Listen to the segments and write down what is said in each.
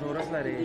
ओरसला रे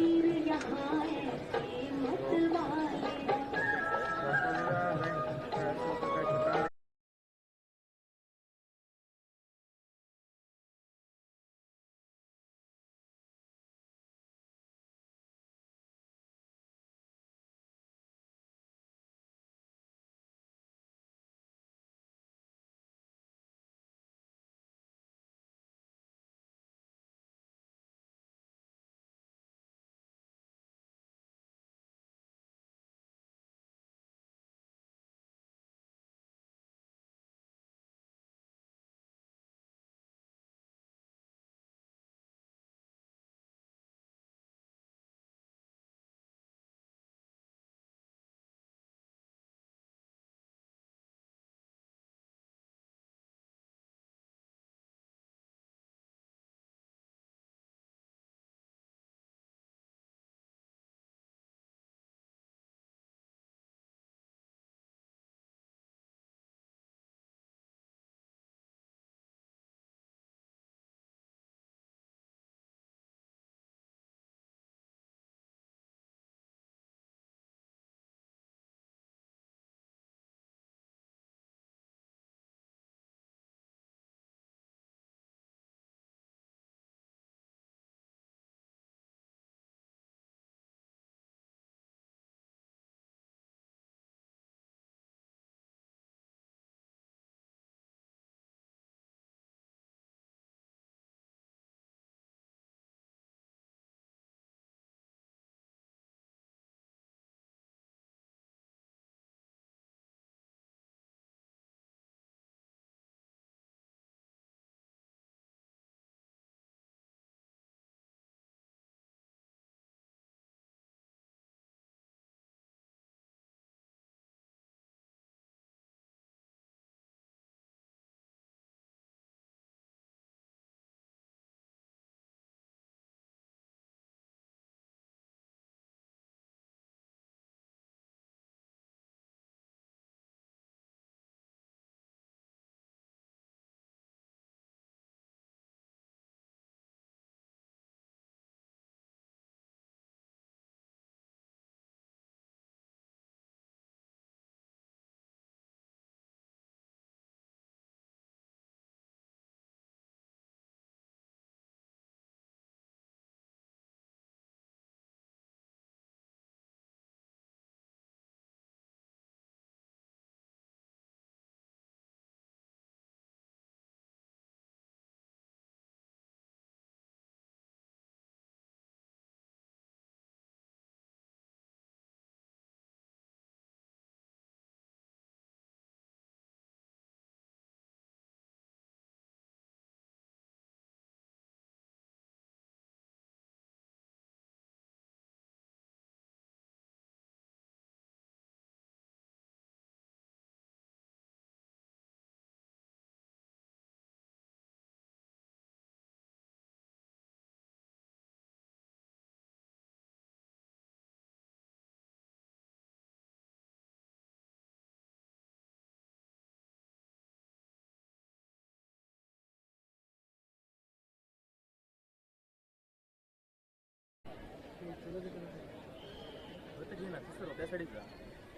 घे ना तसं त्या साईडच जा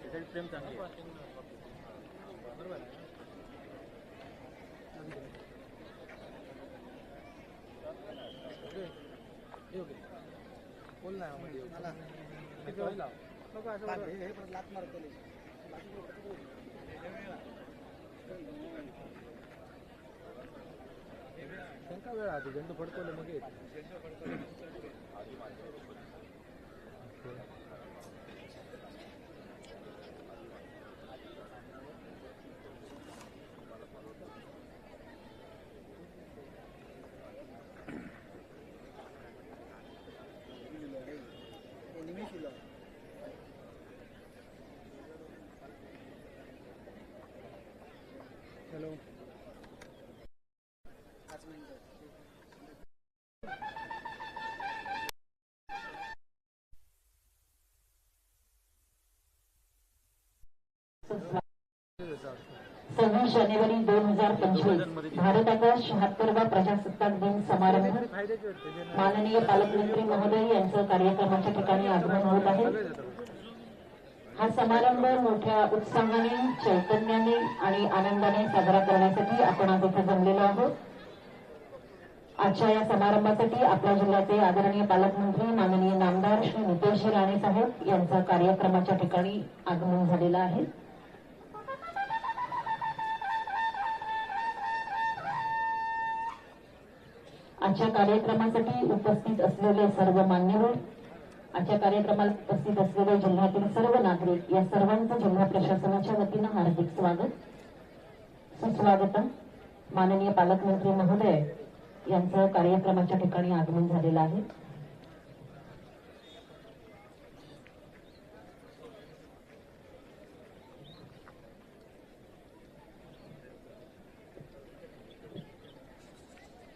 त्या साईड फ्रेम चांगली बरोबर आहे बोल ना मध्ये लात मारतो त्यांचा वेळ आधी झेंडू फडकवलं मग 26 जानेवारी 2025 भारताचा 76वा प्रजासत्ताक दिन समारंभ माननीय पालकमंत्री महोदय यांचं कार्यक्रमाच्या ठिकाणी आगमन होत आहे। हा समारंभ मोठ्या उत्साहाने, चैतन्याने आणि आनंदाने साजरा करण्यासाठी आपण आज इथे जमलेलो आहोत। आजच्या या समारंभासाठी आपल्या जिल्ह्याचे आदरणीय पालकमंत्री माननीय नामदार श्री नितेशजी राणे साहेब यांचं कार्यक्रमाच्या ठिकाणी आगमन झालेलं आहे। आजच्या कार्यक्रमासाठी उपस्थित असलेले सर्व मान्यवर, आजच्या कार्यक्रमाला उपस्थित असलेले जिल्ह्यातील सर्व नागरिक, या सर्वांचं जिल्हा प्रशासनाच्या वतीनं हार्दिक स्वागत सुस्वागतम। माननीय पालकमंत्री महोदय यांचं कार्यक्रमाच्या ठिकाणी आगमन झालेलं आहे।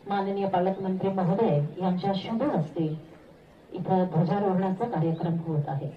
माननीय पालकमंत्री महोदय यांच्या शुभ हस्ते इथं ध्वजारोहणाचा कार्यक्रम होत आहे।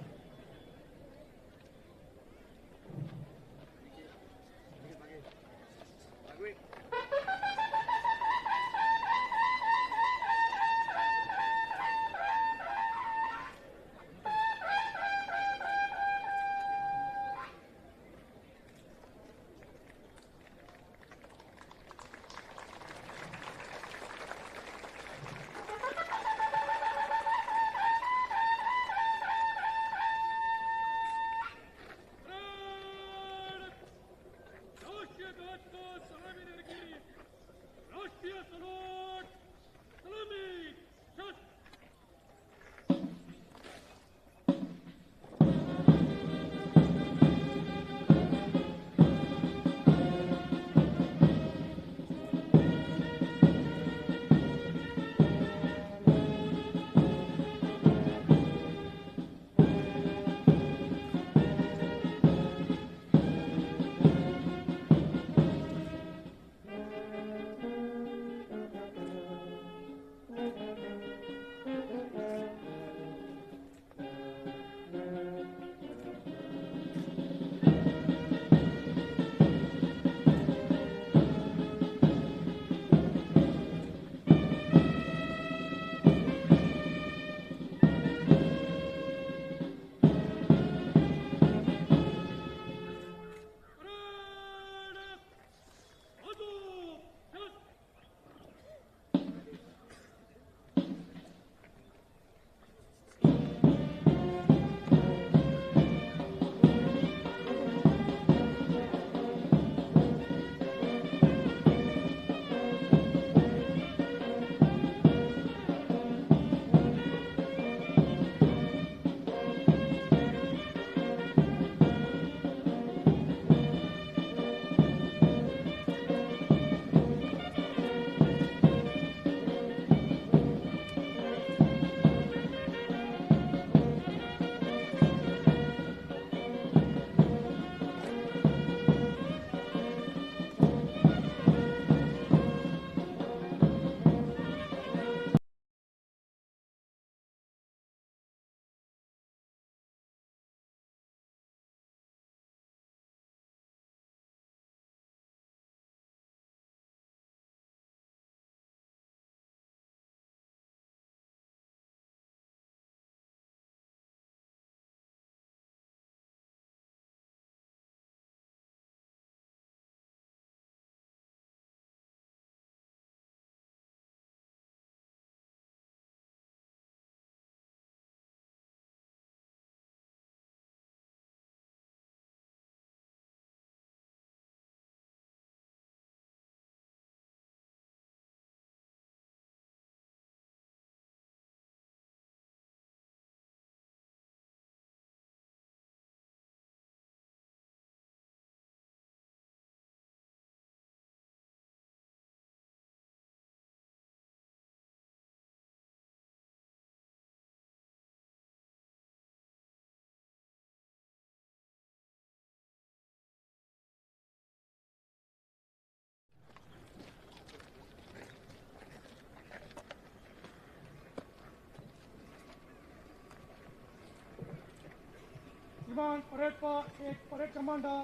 परेड कमांडर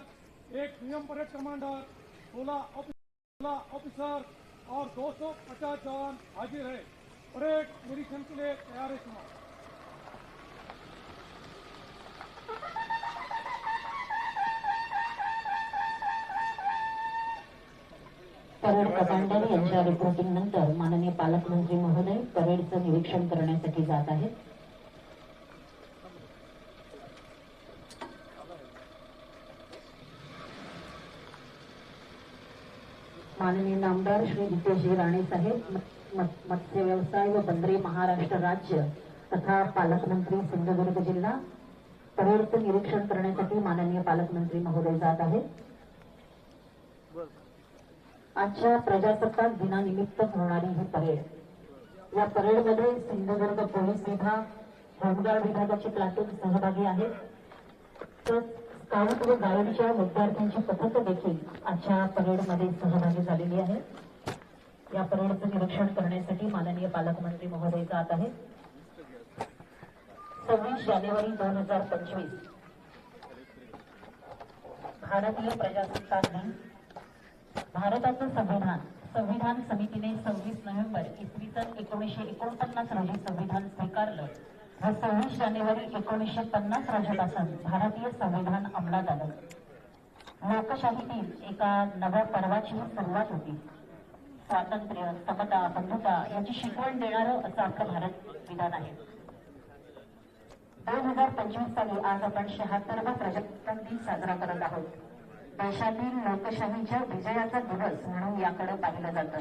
एक नियम परेड कमांडर, 16 ऑफिसर और 250 जवान हाजिर है। परेड निरीक्षण के लिए तैयार है। चुनाव परेड कमांडर यांच्या रिपोर्टिंग नंतर माननीय पालकमंत्री महोदय परेडचं निरीक्षण करण्यासाठी जात आहेत। माननीय नामदार श्री जितेशजी राणे साहेब, मत्स्य व्यवसाय व बंदरे महाराष्ट्र राज्य तथा पालकमंत्री सिंधुदुर्ग जिल्हा, परेडचं निरीक्षण करण्यासाठी माननीय पालकमंत्री महोदय जात आहेत। आजच्या प्रजासत्ताक दिनानिमित्त होणारी ही परेड, या परेडमध्ये सिंधुदुर्ग पोलीस विभाग, होमगार्ड विभागाचे प्लाटून सहभागी आहेत। तर स्काउट व गाईडच्या विद्यार्थ्यांची पथक देखील आजच्या परेडमध्ये सहभागी झालेली आहे। या परेडचं निरीक्षण करण्यासाठी माननीय पालकमंत्री महोदय जात आहेत। 26 जानेवारी 2025 भारतीय प्रजासत्ताक दिन। भारताचं संविधान समितीने 26 नोव्हेंबर इसवी सन 1949 रोजी संविधान स्वीकारलं व 26 जानेवारी 1950 रोजीपासून भारतीय संविधान अंमलात आलं। लोकशाहीतील एका नव्या पर्वाची सुरुवात होती। स्वातंत्र्य, समता, बंधुता याची शिकवण देणारं असं आपलं भारत विधान आहे। 2025 साली आज आपण 76वा प्रजासत्ताक दिन साजरा करत आहोत। देशातील लोकशाहीच्या विजयाचा दिवस म्हणून याकडे पाहिलं जातं।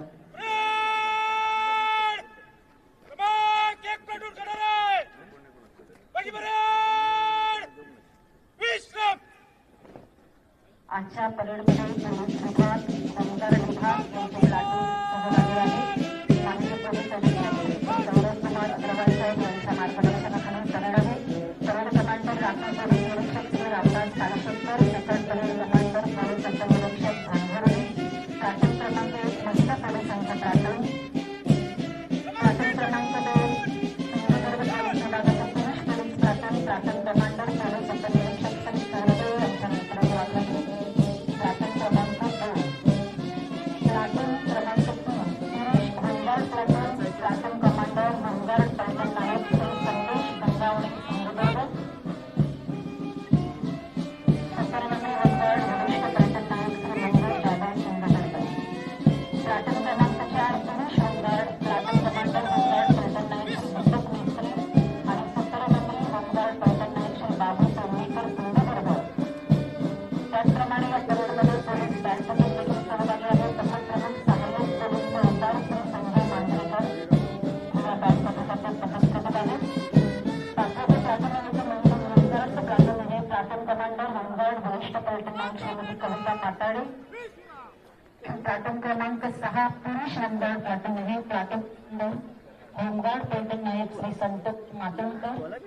आजच्या परेडमध्ये पोलीस विभाग, होमगार्ड विभाग यांचे प्लाटून सहभागी आहेत। माननीय पोलीस अधीक्षक सौरभ कुमार अग्रवाल साहेब यांच्या मार्गदर्शनाखाली परेड आहे। परेड कमांडर राखीव पोलीस निरीक्षक Shri Ramdas Kalshekar, second parade commander police उपनिरीक्षक भांगुर्डे, प्लाटून क्रमांक 1 महिला पोलिसांचे प्लाटून, प्लाटून क्रमांक 2 सिंधुदुर्ग पोलीस विभागाचे पुरुष police platoon, platoon commander police उपनिरीक्षक श्री सूर्यदेव यांच्या नेतृत्वाखाली प्लाटून क्रमांक 2, प्लाटून क्रमांक 3 पुरुष home guard platoon, platoon commander home guard platoon नायक श्री संदेश गंगावणे सिंधुदुर्ग, सत्तरनंबरी होमगार्ड वरिष्ठ प्लाटून नायक श्री मंगेश जाधव सिंधुदुर्ग, प्लाटून क्रमांक 4 पुरुष home guard, platoon commander home guard platoon नायक श्री दीपक मिस्त्री आणि 70नंबरी होमगार्ड प्लाटून नायक श्री बाबू सोनवेकर सिंधुदुर्ग। त्याचप्रमाणे या परेडमध्ये पोलीस बँड देखील सहभागी आहेत। तसंच प्रमुख सहाय्यक पोलीस सरदार श्री संजय मांजरेकर या बँड पथकाचे पथकप्रमुख आहेत। 5वे प्लाटून होमगार्डचं प्लाटून आहे। प्लाटून कमांडर होमगार्ड वरिष्ठ प्लाटून नायक श्रीमती कविता पाताळे, प्लाटून क्रमांक 6 पुरुष होमगार्ड प्लाटून आहे। प्लाटून होमगार्ड प्लाटून नायक श्री संतोष मातोंडकर।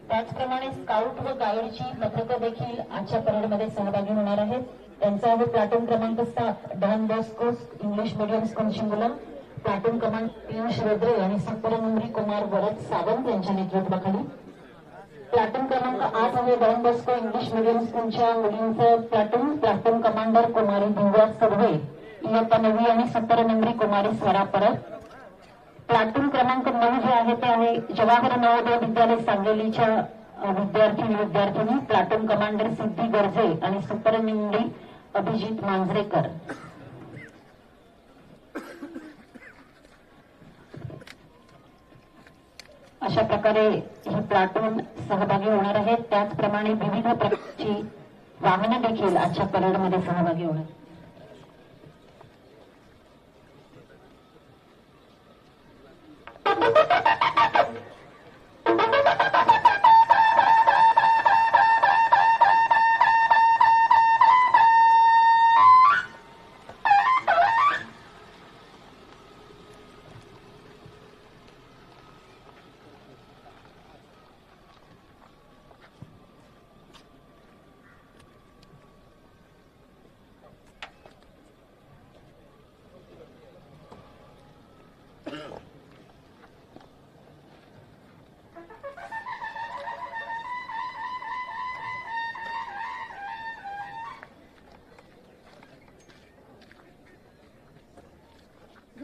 त्याचप्रमाणे स्काउट व गाईडची पथकं देखील आजच्या परेडमध्ये सहभागी होणार आहेत। त्यांचा आहे प्लाटून क्रमांक 7 Don Bosco English medium school Shingula, platoon क्रमांक पियुष रेद्रे आणि 70नंबरी कुमार वरद सावंत यांच्या नेतृत्वाखाली। प्लाटून क्रमांक 8 आहे डॉन बॉस्को इंग्लिश मीडियम स्कूलच्या मुलींचं प्लाटून, प्लाटून कमांडर कुमारी दिव्या सगळे इयत्ता 9वी आणि 70नंबरी कुमारी स्वरा परब। प्लाटून क्रमांक 9 जे आहे ते आहे जवाहर नवोदय विद्यालय सांगलीच्या विद्यार्थिनी, प्लाटून कमांडर सिद्धी गर्जे आणि 70नंबरी अभिजित मांजरेकर। अशा प्रकारे ही प्लाटून सहभागी होणार आहेत। त्याचप्रमाणे विविध प्रकारची वाहनं देखील आजच्या परेडमध्ये सहभागी होणार आहेत।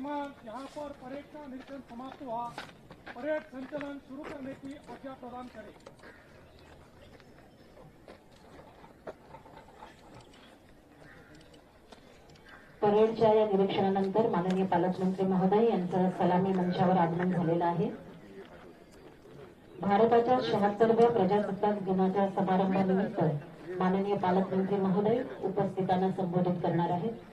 दरमियान यहाँ पर परेड का निरीक्षण समाप्त हुआ। परेड संचालन शुरू करने की आज्ञा प्रदान करें। परेडच्या या निरीक्षणानंतर माननीय पालकमंत्री महोदय यांचं सलामी मंचावर आगमन झालेलं आहे। भारताच्या 76व्या प्रजासत्ताक दिनाच्या समारंभानिमित्त माननीय पालकमंत्री महोदय उपस्थितांना संबोधित करणार आहेत।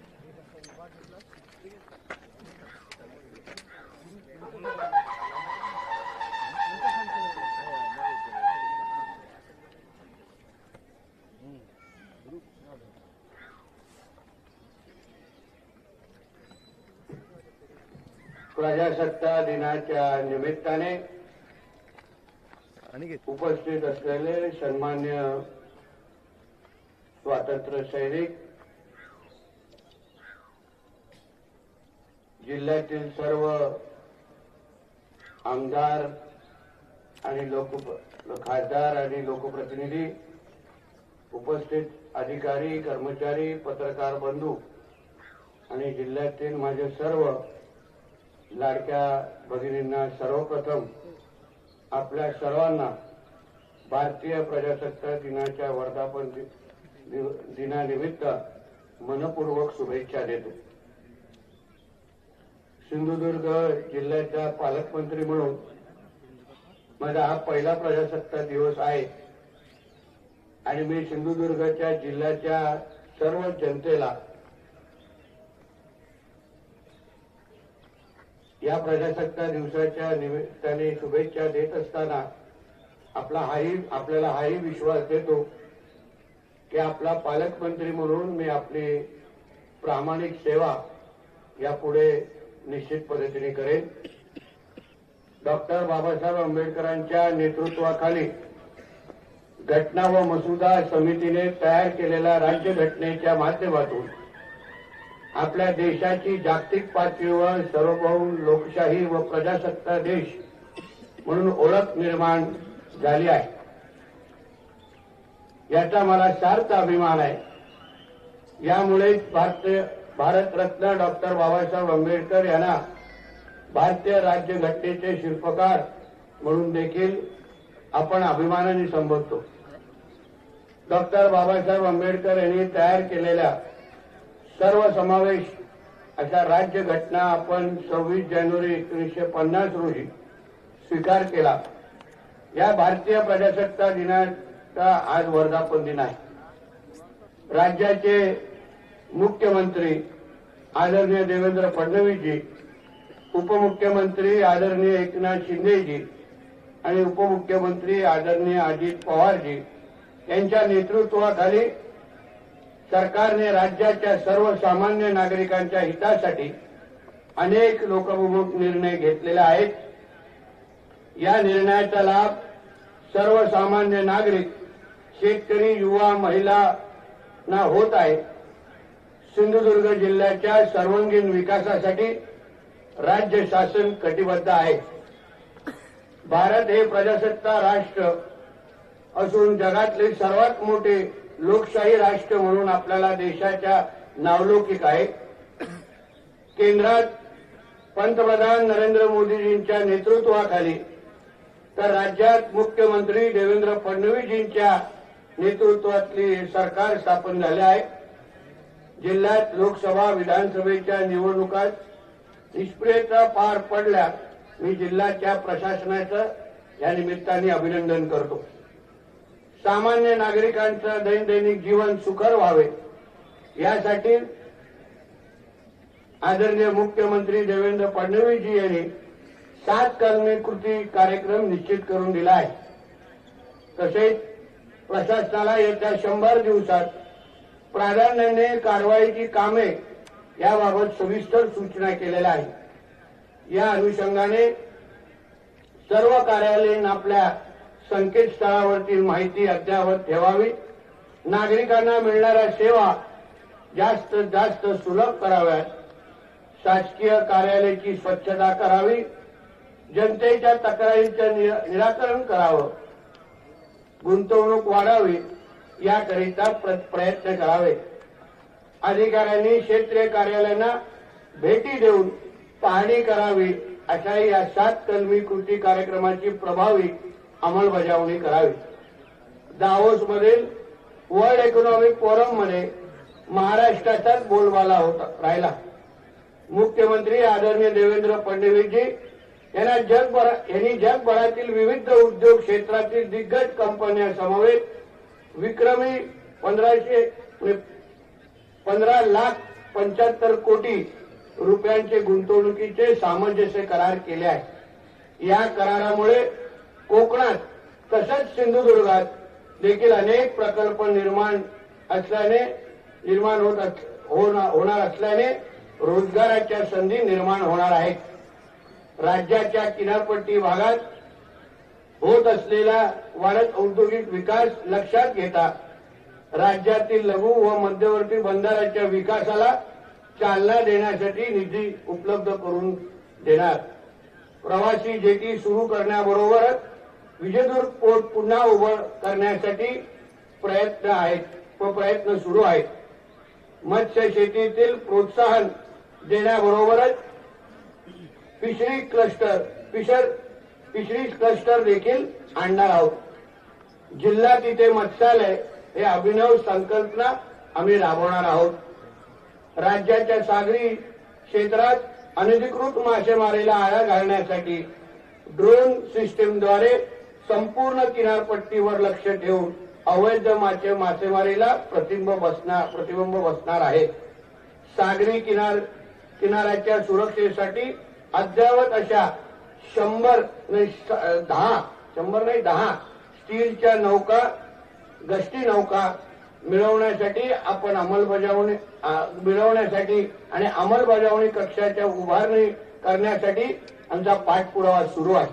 प्रजासत्ताक दिनाच्या निमित्ताने उपस्थित असलेले सन्मान्य स्वातंत्र्य सैनिक, जिल्ह्यातील सर्व आमदार आणि खासदार आणि लोकप्रतिनिधी, उपस्थित अधिकारी, कर्मचारी, पत्रकार बंधू आणि जिल्ह्यातील माझे सर्व लाडक्या भगिनींना सर्वप्रथम आपल्या सर्वांना भारतीय प्रजासत्ताक दिनाच्या वर्धापन दिनानिमित्त मनपूर्वक शुभेच्छा देतो। सिंधुदुर्ग जिल्ह्याचा पालकमंत्री म्हणून माझा हा पहिला प्रजासत्ताक दिवस आहे आणि मी सिंधुदुर्गच्या जिल्ह्याच्या सर्व जनतेला या प्रजासत्ताक दिवसाच्या निमित्ताने शुभेच्छा देत असताना आपल्याला हाही विश्वास देतो की आपला पालकमंत्री म्हणून मी आपली प्रामाणिक सेवा यापुढे निश्चित पद्धतीने करेन। डॉक्टर बाबासाहेब आंबेडकरांच्या नेतृत्वाखाली घटना व मसुदा समितीने तयार केलेल्या राज्यघटनेच्या माध्यमातून आपल्या देशाची जागतिक पातळीवर सार्वभौम लोकशाही व प्रजासत्ताक देश म्हणून ओळख निर्माण झाली आहे। याचा मला सार्थ अभिमान आहे। यामुळे भारतरत्न डॉक्टर बाबासाहेब आंबेडकर यांना भारतीय राज्यघटनेचे शिल्पकार म्हणून देखील आपण अभिमानाने संबोधतो। डॉक्टर बाबासाहेब आंबेडकर यांनी तयार केलेल्या सर्व समावेश अशा राज्यघटना आपण 26 जानेवारी 1950 रोजी स्वीकार केला। या भारतीय प्रजासत्ताक दिनाचा आज वर्धापन दिन आहे। राज्याचे मुख्यमंत्री आदरणीय देवेंद्र फडणवीसजी, उपमुख्यमंत्री आदरणीय एकनाथ शिंदेजी आणि उपमुख्यमंत्री आदरणीय अजित पवारजी यांच्या नेतृत्वाखाली सरकारने राज्याच्या सर्वसामान्य नागरिकांच्या हितासाठी अनेक लोकाभिमुख निर्णय घेतलेले आहेत। या निर्णयाचा लाभ सर्वसामान्य नागरिक, शेतकरी, युवा, महिलांना होत आहे। सिंधुदुर्ग जिल्ह्याच्या सर्वांगीण विकासासाठी राज्य शासन कटिबद्ध आहे। भारत हे प्रजासत्ताक राष्ट्र असून जगातले सर्वात मोठे लोकशाही राष्ट्र म्हणून आपल्याला देशाच्या नावलौकिक आहे। केंद्रात पंतप्रधान नरेंद्र मोदीजींच्या नेतृत्वाखाली तर राज्यात मुख्यमंत्री देवेंद्र फडणवीसजींच्या नेतृत्वातली सरकार स्थापन झाले आहे। जिल्ह्यात लोकसभा, विधानसभेच्या निवडणुकात निष्क्रियता पार पडल्या मी जिल्ह्याच्या प्रशासनाचं या निमित्ताने अभिनंदन करतो। सामान्य नागरिकांचं दैनंदिन जीवन सुकर व्हावे यासाठी आदरणीय मुख्यमंत्री देवेंद्र फडणवीसजी यांनी 7 कलमी कृती कार्यक्रम निश्चित करून दिला आहे। तसेच प्रशासनाला येत्या 100 दिवसात प्राधान्याने कारवाईची कामे याबाबत सविस्तर सूचना केलेल्या आहेत। या अनुषंगाने सर्व कार्यालयीन आपल्या संकेतस्थळावरती माहिती अद्ययावत ठेवावी, नागरिकांना मिळणाऱ्या सेवा जास्तीत जास्त सुलभ कराव्यात, शासकीय कार्यालयाची स्वच्छता करावी, जनतेच्या तक्रारींचं निराकरण करावं, गुंतवणूक वाढावी याकरिता प्रयत्न करावे। अधिकाऱ्यांनी क्षेत्रीय कार्यालयांना भेटी देऊन पाहणी करावी अशा या 7 कलमी कृती कार्यक्रमाची प्रभावी अंमलबजावणी करावी. दावोस मधील वर्ल्ड इकॉनॉमिक फोरम मध्ये महाराष्ट्राचाच बोलबाला राहिला. मुख्यमंत्री आदरणीय देवेंद्र फडणवीसजी यांनी जगभरातील विविध उद्योग क्षेत्रातील दिग्गज कंपन्या समवेत विक्रमी 15,75 कोटी रुपयांचे गुंतवणुकीचे सामंजस्य करार केले आहे. या करारामुळे कोकणात तसंच सिंधुदुर्गात देखील अनेक प्रकल्प होणार असल्याने रोजगाराच्या संधी निर्माण होणार आहेत. राज्याच्या किनारपट्टी भागात होत असलेला वाढत औद्योगिक विकास लक्षात घेता राज्यातील लघु व मध्यवर्ती बंदराच्या विकासाला चालना देण्यासाठी निधी उपलब्ध करून देणार. प्रवासी जेटी सुरू करण्याबरोबरच विजयदुर्ग पोर्ट पुन्हा उभं करण्यासाठी प्रयत्न सुरू आहेत. मत्स्य शेतीतील प्रोत्साहन देण्याबरोबरच फिशरी क्लस्टर देखील आणणार आहोत. जिल्हा तिथे मत्स्यालय हे अभिनव संकल्पना आम्ही राबवणार आहोत. राज्याच्या सागरी क्षेत्रात अनधिकृत मासेमारीला आळा घालण्यासाठी ड्रोन सिस्टीमद्वारे संपूर्ण किनारपट्टीवर लक्ष ठेवून अवैध मासेमारीला प्रतिबंध बसणार आहे. सागरी किनाऱ्याच्या सुरक्षेसाठी अद्ययावत अशा 10 स्टीलच्या गस्ती नौका मिळवण्यासाठी आणि अंमलबजावणी कक्षाच्या उभारणी करण्यासाठी आमचा पाठपुरावा सुरू आहे.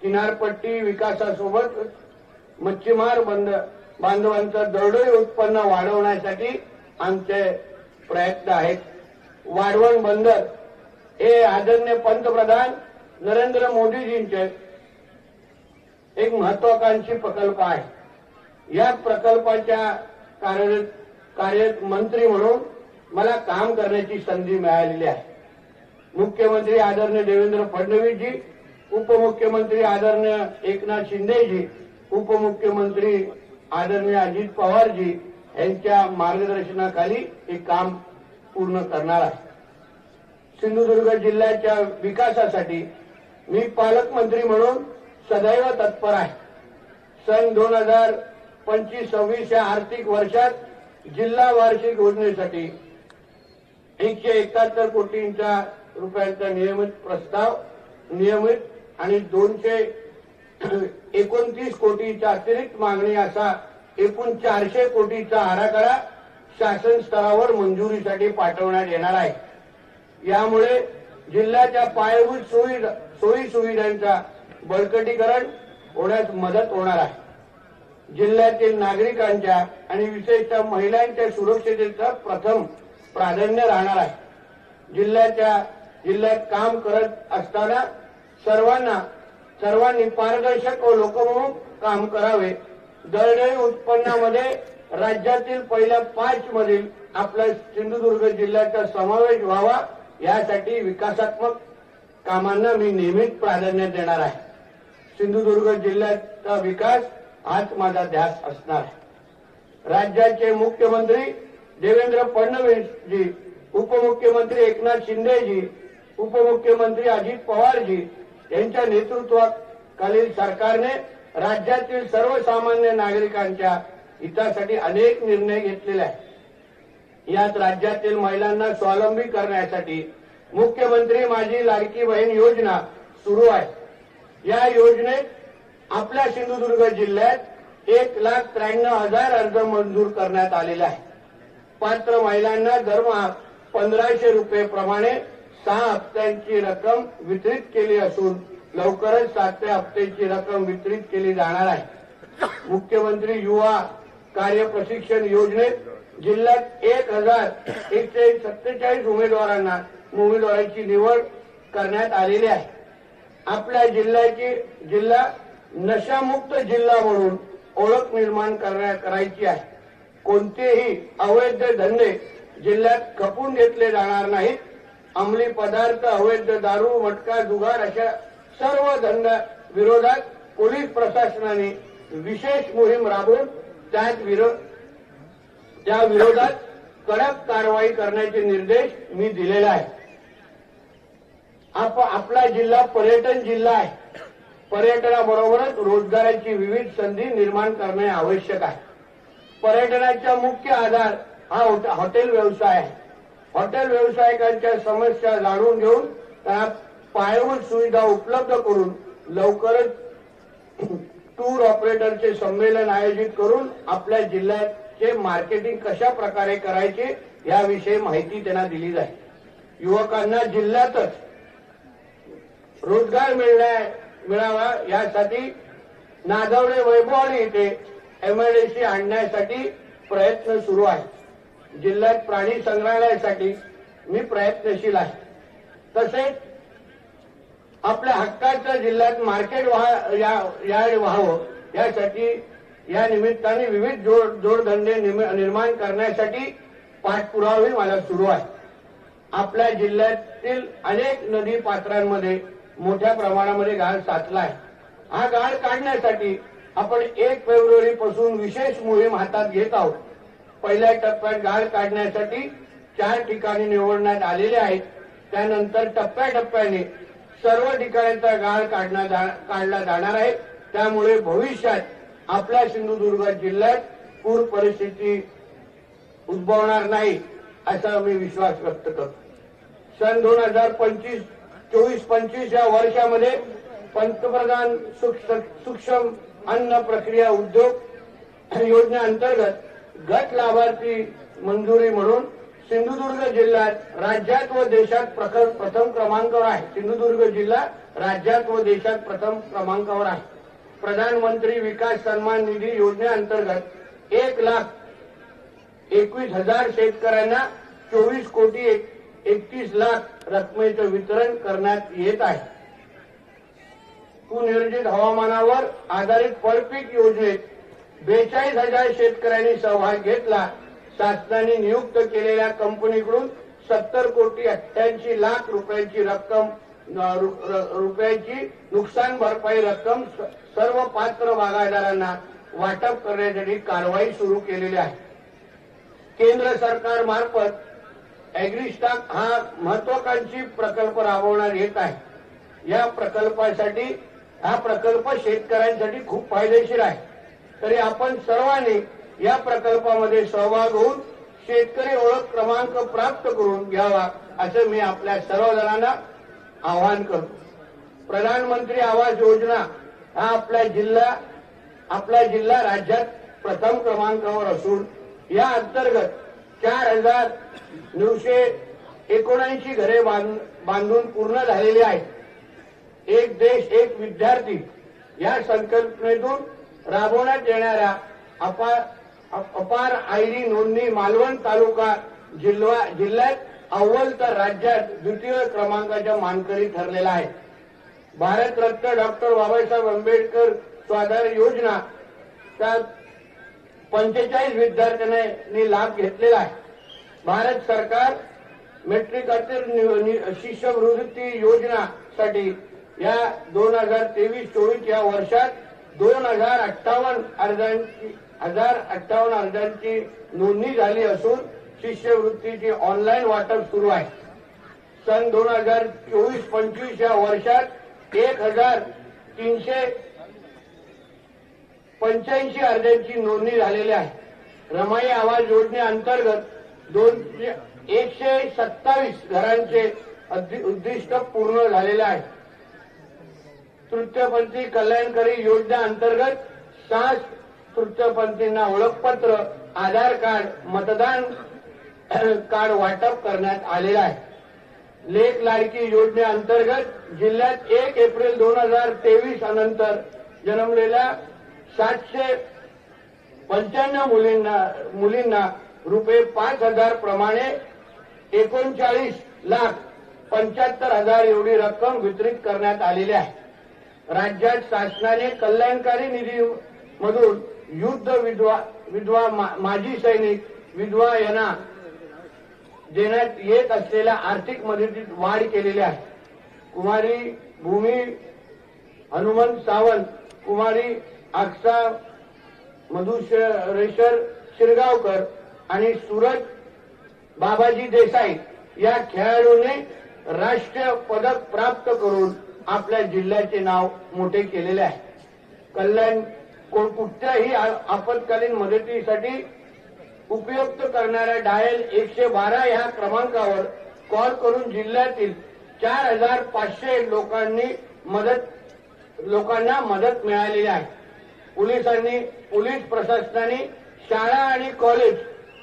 किनारपट्टी विकासासोबत मच्छीमार बांधवांचं दरडोई उत्पन्न वाढवण्यासाठी आमचे प्रयत्न आहेत. वाढवण बंदर हे आदरणीय पंतप्रधान नरेंद्र मोदीजींचे एक महत्वाकांक्षी प्रकल्प आहे. या प्रकल्पाच्या कार्यरत मंत्री म्हणून मला काम करण्याची संधी मिळालेली आहे. मुख्यमंत्री आदरणीय देवेंद्र फडणवीसजी, उपमुख्यमंत्री आदरणीय एकनाथ शिंदेजी, उपमुख्यमंत्री आदरणीय अजित पवारजी यांच्या मार्गदर्शनाखाली हे काम पूर्ण करणार आहे. सिंधुदुर्ग जिल्ह्याच्या विकासासाठी मी पालकमंत्री म्हणून सदैव तत्पर आहे. सन 2025-26 या आर्थिक वर्षात जिल्हा वार्षिक योजनेसाठी 171 कोटींचा रुपयांचा नियमित आणि 229 कोटीच्या अतिरिक्त मागणी असा एकूण 400 कोटीचा आराखडा शासन स्तरावर मंजुरीसाठी पाठवण्यात येणार आहे. यामुळे जिल्ह्याच्या पायाभूत सोयी सुविधांचा बळकटीकरण होण्यास मदत होणार आहे. जिल्ह्यातील नागरिकांच्या आणि विशेषतः महिलांच्या सुरक्षिततेचं प्रथम प्राधान्य राहणार आहे. जिल्ह्यात काम करत असताना सर्वांनी पारदर्शक व लोकमुख काम करावे. दरडोई उत्पन्नामध्ये राज्यातील पहिल्या 5 मधील आपला सिंधुदुर्ग जिल्ह्याचा समावेश व्हावा यासाठी विकासात्मक कामांना मी नेहमीच प्राधान्य देणार आहे. सिंधुदुर्ग जिल्ह्याचा विकास हाच माझा ध्यास असणार आहे. राज्याचे मुख्यमंत्री देवेंद्र फडणवीसजी, उपमुख्यमंत्री एकनाथ शिंदेजी, उपमुख्यमंत्री अजित पवारजी यांच्या नेतृत्वाखालील सरकारने राज्यातील सर्वसामान्य नागरिकांच्या हितासाठी अनेक निर्णय घेतलेले आहेत. यात राज्यातील महिलांना स्वावलंबी करण्यासाठी मुख्यमंत्री माझी लाडकी बहीण योजना सुरू आहे. या योजनेत आपल्या सिंधुदुर्ग जिल्ह्यात 1,93,000 अर्ज मंजूर करण्यात आलेले आहे. पात्र महिलांना दरमहा 1,500 रुपये प्रमाणे 6 हप्त्यांची रक्कम वितरित केली असून लवकरच 7व्या हप्त्याची रक्कम वितरित केली जाणार आहे. मुख्यमंत्री युवा कार्य प्रशिक्षण योजनेत जिल्ह्यात 1,147 उमेदवारांची निवड करण्यात आलेली आहे. आपल्या जिल्हा नशामुक्त जिल्हा म्हणून ओळख निर्माण करायची आहे. कोणतेही अवैध धंदे जिल्ह्यात खपून घेतले जाणार नाहीत अंमली पदार्थ, अवैध दारू, मटका, जुगार अशा सर्व धंदा विरोधात पोलीस प्रशासनाने विशेष मोहीम राबवून त्या विरोधात कडक कारवाई करण्याचे निर्देश मी दिलेले आहे. आपला जिल्हा पर्यटन जिल्हा आहे. पर्यटनाबरोबरच रोजगाराची विविध संधी निर्माण करणे आवश्यक आहे. पर्यटनाचा मुख्य आधार हा हॉटेल व्यवसाय आहे. हॉटेल व्यावसायिकांच्या समस्या जाणून घेऊन त्यांना पायाभूत सुविधा उपलब्ध करून लवकरच टूर ऑपरेटरचे संमेलन आयोजित करून आपल्या जिल्ह्याचे मार्केटिंग कशा प्रकारे करायचे याविषयी माहिती त्यांना दिली जाईल. युवकांना जिल्ह्यातच रोजगार मिळावा यासाठी नादवडे वैभववाडी येथे एमआयडीसी आणण्यासाठी प्रयत्न सुरू आहे. जिल्ह्यात प्राणी संग्रहालयासाठी मी प्रयत्नशील आहे. तसेच आपल्या हक्काचं जिल्ह्यात मार्केट यार्ड व्हावं यासाठी या निमित्ताने विविध जोडधंदे निर्माण करण्यासाठी पाठपुरावाही मला सुरू आहे. आपल्या जिल्ह्यातील अनेक नदी पात्रांमध्ये मोठ्या प्रमाणामध्ये गाळ साचला आहे. हा गाळ काढण्यासाठी आपण 1 फेब्रुवारी पासून विशेष मोहीम हातात घेत आहोत. पहिल्या टप्प्यात गाळ काढण्यासाठी 4 ठिकाणी निवडण्यात आलेले आहेत. त्यानंतर टप्प्याटप्प्याने सर्व ठिकाणचा गाळ काढला जाणार आहे. त्यामुळे भविष्यात आपल्या सिंधुदुर्ग जिल्ह्यात पूर परिस्थिती उद्भवणार नाही असा मी विश्वास व्यक्त करतो. सन 2024-25 या वर्षामध्ये पंतप्रधान सूक्ष्म अन्न प्रक्रिया उद्योग योजनेअंतर्गत गट लाभार्थी मंजुरी म्हणून सिंधुदुर्ग जिल्ह्यात राज्यात व देशात प्रथम क्रमांकावर आहे. सिंधुदुर्ग जिल्हा राज्यात व देशात प्रथम क्रमांकावर आहे. प्रधानमंत्री विकास सन्मान निधी योजनेअंतर्गत 1,21,000 शेतकऱ्यांना 24,31,00,000 रकमेचं वितरण करण्यात येत आहे. सुनियोजित हवामानावर आधारित फळपीक योजनेत 42,000 शेतकऱ्यांनी सहभाग घेतला. शासनाने नियुक्त केलेल्या कंपनीकडून 70,88,00,000 रुपयाची नुकसान भरपाई रक्कम सर्व पात्र बागायतदारांना वाटप करण्यासाठी कारवाई सुरू केलेली आहे. केंद्र सरकार मार्फत अॅग्रिस्टाक हा महत्वाकांक्षी प्रकल्प राबवण्यात येत आहे. हा प्रकल्प शेतकऱ्यांसाठी खूप फायदेशीर आहे. तरी आपण सर्वांनी या प्रकल्पामध्ये सहभाग होऊन शेतकरी ओळख क्रमांक प्राप्त करून घ्यावा असं मी आपल्या सर्वजणांना आवाहन करतो. प्रधानमंत्री आवास योजना हा आपला जिल्हा राज्यात प्रथम क्रमांकावर असून या अंतर्गत 4,979 घरे बांधून पूर्ण झालेली आहेत. एक देश एक विद्यार्थी या संकल्पनेतून राबवण्यात येणाऱ्या अपार आयडी नोंदणी मालवण तालुका जिल्ह्यात अव्वल तर राज्यात द्वितीय क्रमांकाच्या मानकरी ठरलेला आहे. भारतरत्न डॉक्टर बाबासाहेब आंबेडकर स्वाधार योजना त्या 45 विद्यार्थ्यांनी लाभ घेतलेला आहे. भारत सरकार मेट्रिक शिष्यवृत्ती योजनासाठी या 2023-24 या वर्षात 2,058 अर्जांची नोंदणी झाली असून शिष्यवृत्तीचे ऑनलाईन वाटप सुरू आहे. सन 2024-25 या वर्षात 1,385 अर्जांची नोंदणी झालेली आहे. रमाई आवास योजनेअंतर्गत 127 घरांचे उद्दिष्ट पूर्ण झालेले आहे. तृतीयपंथी कल्याणकारी योजनेअंतर्गत 6 तृतीयपंथींना ओळखपत्र, आधार कार्ड, मतदान कार्ड वाटप करण्यात आलेलं आहे. लेक लाडकी योजनेअंतर्गत जिल्ह्यात 1 एप्रिल 2023 नंतर जन्मलेल्या 795 मुलींना रुपये 5,000 प्रमाणे 39,75,000 एवढी रक्कम वितरित करण्यात आलेली आहे. राज्यात शासनाने कल्याणकारी निधीमधून युद्ध विधवा माजी सैनिक विधवा यांना देण्यात येत असलेल्या आर्थिक मदतीत वाढ केलेली आहे. कुमारी भूमी हनुमंत सावंत, कुमारी आक्सा मधुरेश्वर शिरगावकर आणि सूरज बाबाजी देसाई या खेळाडूंनी राष्ट्रीय पदक प्राप्त करून आपल्या जिल्ह्याचे नाव मोठे केलेले आहे. कल्याण कुठल्याही आपत्कालीन मदतीसाठी उपयुक्त करणाऱ्या डायल 112 या क्रमांकावर कॉल करून जिल्ह्यातील 4500 लोकांना मदत मिळालेली आहे. पोलीस प्रशासनाने शाळा आणि कॉलेज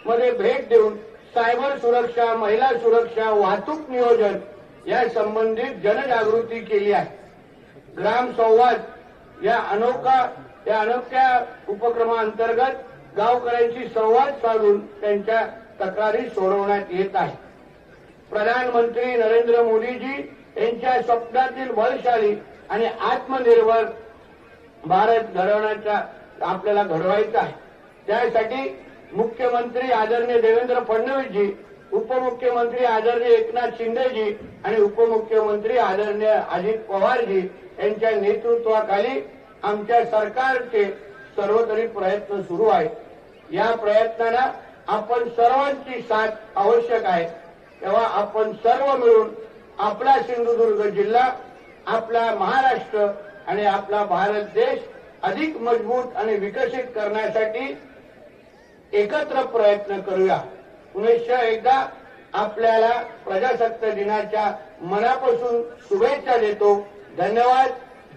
मध्ये भेट देऊन सायबर सुरक्षा, महिला सुरक्षा, वाहतूक नियोजन या संबंधित जनजागृती केली आहे. ग्राम संवाद या अनोख्या उपक्रमांतर्गत गावकऱ्यांशी संवाद साधून त्यांच्या तक्रारी सोडवण्यात येत आहे. प्रधानमंत्री नरेंद्र मोदीजी यांच्या स्वप्नातील बलशाली आणि आत्मनिर्भर भारत घडवण्याचा आपल्याला घडवायचा आहे. त्यासाठी मुख्यमंत्री आदरणीय देवेंद्र फडणवीसजी, उपमुख्यमंत्री आदरणीय एकनाथ शिंदेजी आणि उपमुख्यमंत्री आदरणीय अजित पवारजी यांच्या नेतृत्वाखाली आमच्या सरकारचे सर्वतरी प्रयत्न सुरू आहेत. या प्रयत्नांना आपण सर्वांची साथ आवश्यक आहे. तेव्हा आपण सर्व मिळून आपला सिंधुदुर्ग जिल्हा, आपला महाराष्ट्र आणि आपला भारत देश अधिक मजबूत आणि विकसित करण्यासाठी एकत्र प्रयत्न करूया. पुनश्च एकदा आपल्याला प्रजासत्ताक दिनाच्या मनापासून शुभेच्छा देतो. धन्यवाद.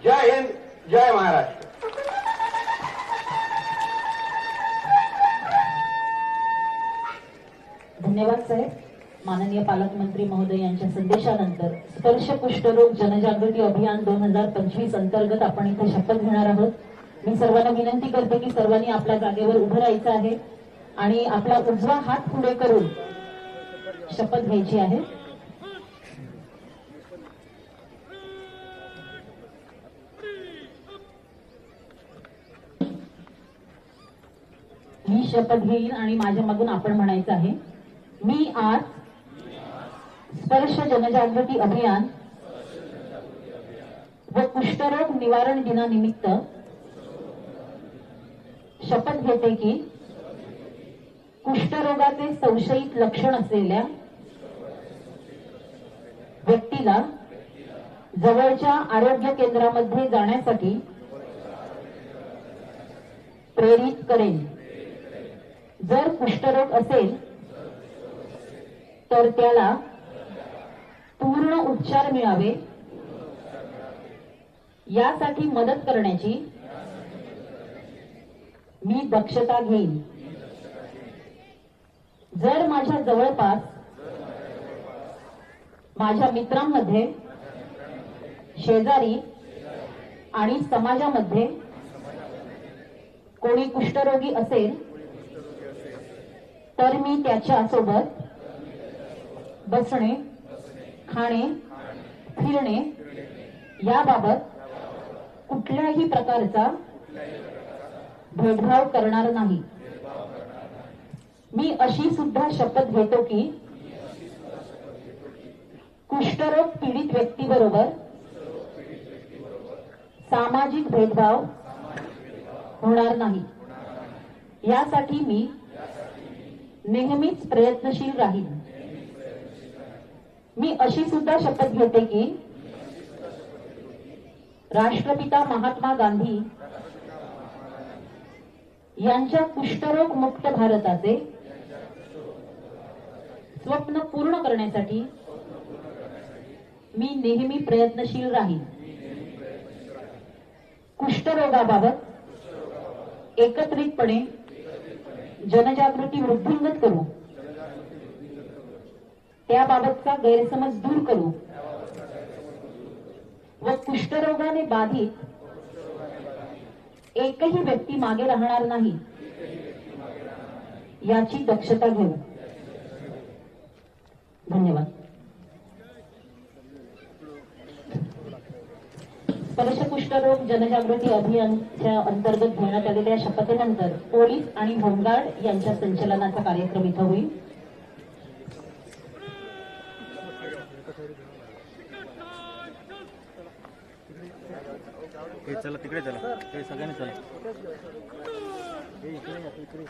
जय हिंद, जय महाराष्ट्र. धन्यवाद साहेब. माननीय पालकमंत्री महोदय यांच्या संदेशानंतर स्पर्श कुष्ठरोग जनजागृती अभियान 2025 अंतर्गत आपण इथे शपथ घेणार आहोत. मी सर्वांना विनंती करते की सर्वांनी आपल्या जागेवर उभं राहायचं आहे आणि आपला उजवा हात पुढे करून शपथ घ्यायची आहे. मी शपथ घेईन आणि माझ्या मागून आपण म्हणायचं आहे, मी आज स्पर्श जनजागृती अभियान व कुष्ठरोग निवारण दिनानिमित्त शपथ घेते की कुष्ठरोगाचे संशयित लक्षण असलेल्या व्यक्तीला जवळच्या आरोग्य केंद्रामध्ये जाण्यासाठी प्रेरित करेन. जर कुष्ठरोग असेल तर त्याला पूर्ण उपचार मिळावे यासाठी मदत करण्याची मी दक्षता घेईन. जर माझ्या जवळपास माझ्या मित्रांमध्ये, शेजारी आणि समाजामध्ये कोणी कुष्ठरोगी असेल तर मी त्याच्या सोबत बसणे, खाणे, फिरणे याबाबत कुठल्याही प्रकारचा भेदभाव करणार नाही. मी अशी सुद्धा शपथ घेतो की कुष्ठरोग पीडित व्यक्तीबरोबर सामाजिक भेदभाव होणार नाही. यासाठी मी नेहमीच प्रयत्नशील राहीन. मी अशी सुद्धा शपथ घेते की राष्ट्रपिता महात्मा गांधी यांच्या कुष्ठरोग मुक्त भारताचे स्वप्न पूर्ण करण्यासाठी मी नेहमी प्रयत्नशील राहीन. कुष्ठरोगाबाबत एकत्रितपणे जनजागृती वृद्धिंगत करू, त्याबाबतचा गैरसमज दूर करू व कुष्ठरोगाने बाधित एकही व्यक्ती मागे राहणार नाही याची दक्षता घेऊ. धन्यवाद. स्पर्श कुष्ठरोग जनजागृती अभियानाच्या अंतर्गत घेण्यात आलेल्या शपथेनंतर पोलीस आणि होमगार्ड यांच्या संचलनाचा कार्यक्रम इथं होईल. हे चला तिकडे चला हे सगळ्यांनी चला हे इकडे या, इकडे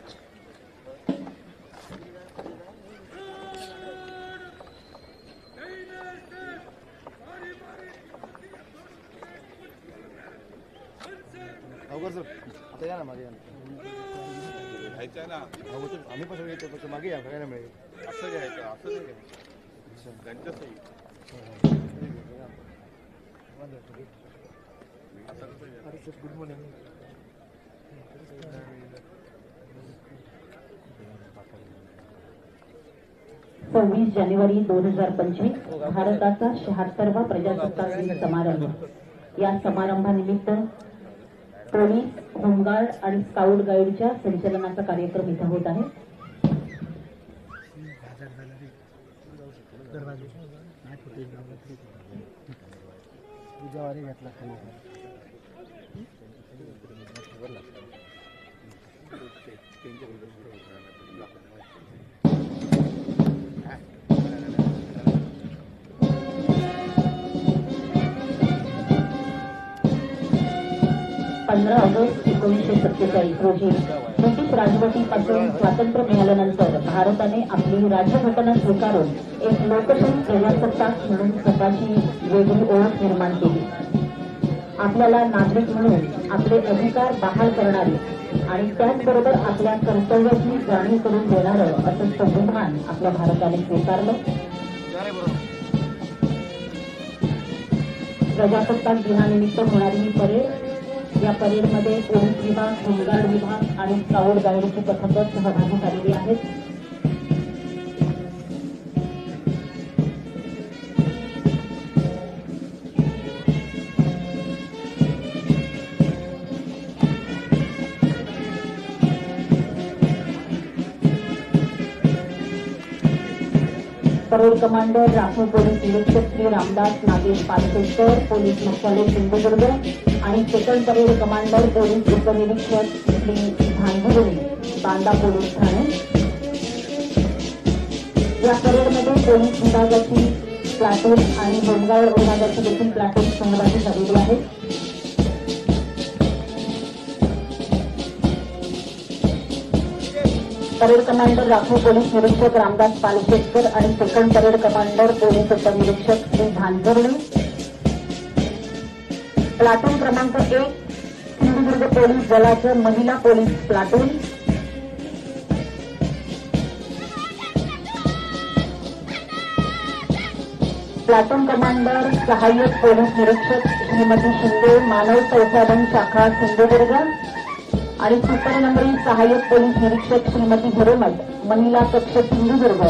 अवघड सर आता या ना मागे या ना. अहो, तर आम्ही पण सगळे येतो फक्त मागे या सगळ्यांना मिळेल असं घ्यायचं असं नाही घ्यायचं त्यांच्या सही गुड मॉर्निंग 26 जानेवारी 2025 भारताचा 76वा प्रजासत्ताक दिन समारंभ। या समारंभानिमित्त पोलीस, होमगार्ड आणि स्काउट गाईडच्या संचलनाचा कार्यक्रम इथं होत आहे। ऑगस्ट 1947 रोजी ब्रिटिश राजवटीपासून स्वातंत्र्य मिळाल्यानंतर भारताने आपली राज्यघटना स्वीकारून एक लोकशाही प्रजासत्ताक म्हणून स्वतःची वेगळी ओळख निर्माण केली। आपल्याला नागरिक म्हणून आपले अधिकार बहाल करणारे आणि त्याचबरोबर आपल्या कर्तव्याची जाणीव करून देणारं असं संविधान आपल्या भारताने स्वीकारलं। प्रजासत्ताक दिनानिमित्त होणारी ही परेड, या परेडमध्ये पोलीस विभाग, होमगार्ड विभाग आणि स्काउट गाईडची पथकं सहभागी झालेली आहेत। परेड कमांडर राखीव पोलीस निरीक्षक श्री रामदास नागेश पालखेडकर, पोलीस मुख्यालय सिंधुदुर्ग आणि सेकंड परेड कमांडर पोलीस उपनिरीक्षक श्री भांडुर्ली, बांदा पोलीस ठाणे। या परेडमध्ये पोलीस विभागाची प्लाटून आणि होमगार्ड विभागाची देखील प्लाटून सहभागी झालेली आहे। परेड कमांडर राखीव पोलीस निरीक्षक रामदास पालखेडकर आणि सेकंड परेड कमांडर पोलीस उपनिरीक्षक श्री भांडुर्ली। प्लाटून क्रमांक 1 सिंधुदुर्ग पोलीस दलाचं महिला पोलीस प्लाटून। प्लाटून कमांडर सहाय्यक पोलीस निरीक्षक श्रीमती शिंदे, मानव संसाधन शाखा सिंधुदुर्ग आणि सुपरनंबरी सहाय्यक पोलीस निरीक्षक श्रीमती हिरेमठ, महिला कक्ष सिंधुदुर्ग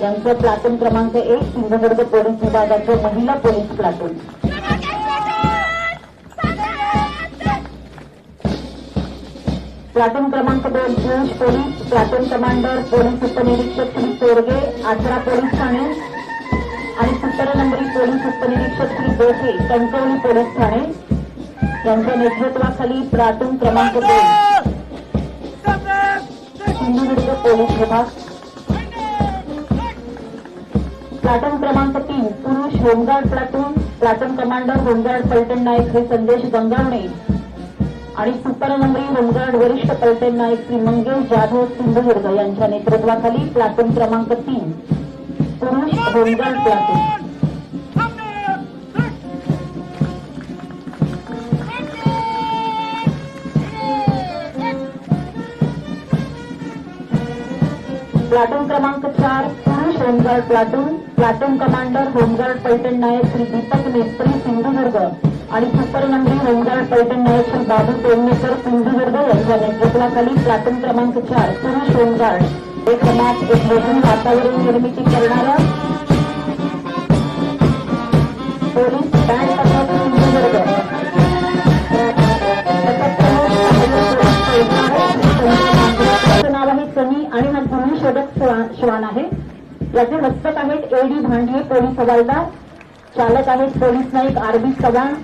यांचं प्लाटून क्रमांक 1 सिंधुदुर्ग पोलीस विभागाचं महिला पोलीस प्लाटून। प्लाटून क्रमांक 2 पुरुष पोलीस, प्लाटून कमांडर पोलीस उपनिरीक्षक श्री तोरगे, आचरा पोलीस ठाणे आणि सुपरनंबरी पोलीस उपनिरीक्षक श्री दोषे, कणकवली पोलीस ठाणे यांच्या नेतृत्वाखाली प्लाटून क्रमांक 2 सिंधुदुर्ग पोलीस विभाग। प्लाटून क्रमांक 3 पुरुष home guard platoon, platoon commander home guard पलटण नायक श्री संदेश गंगावणे आणि सुपरनंबरी होमगार्ड वरिष्ठ पलटण नायक श्री मंगेश जाधव सिंधुदुर्ग यांच्या नेतृत्वाखाली प्लाटून क्रमांक 3 पुरुष होमगार्ड प्लाटून। प्लाटून क्रमांक 4 पुरुष home guard platoon, platoon commander home guard पलटण नायक श्री दीपक मेस्त्री सिंधुदुर्ग आणि सुपरनंबरी होमगार्ड पलटण नायक श्री बाबू पेडणेकर सिंधुदुर्ग यांच्या नेतृत्वाखाली प्लाटून क्रमांक 4 पुरुष होमगार्ड एक समाज एक मोठे वातावरण निर्मिती करणारा पोलीस बँड पथक सिंधुदुर्ग। नाव आहे सनी आणि हा भूमी शोधक श्वान आहे। याचे हस्तक आहेत एडी भांडिये पोलीस हवालदार, चालक आहेत पोलीस नाईक आरबी चव्हाण।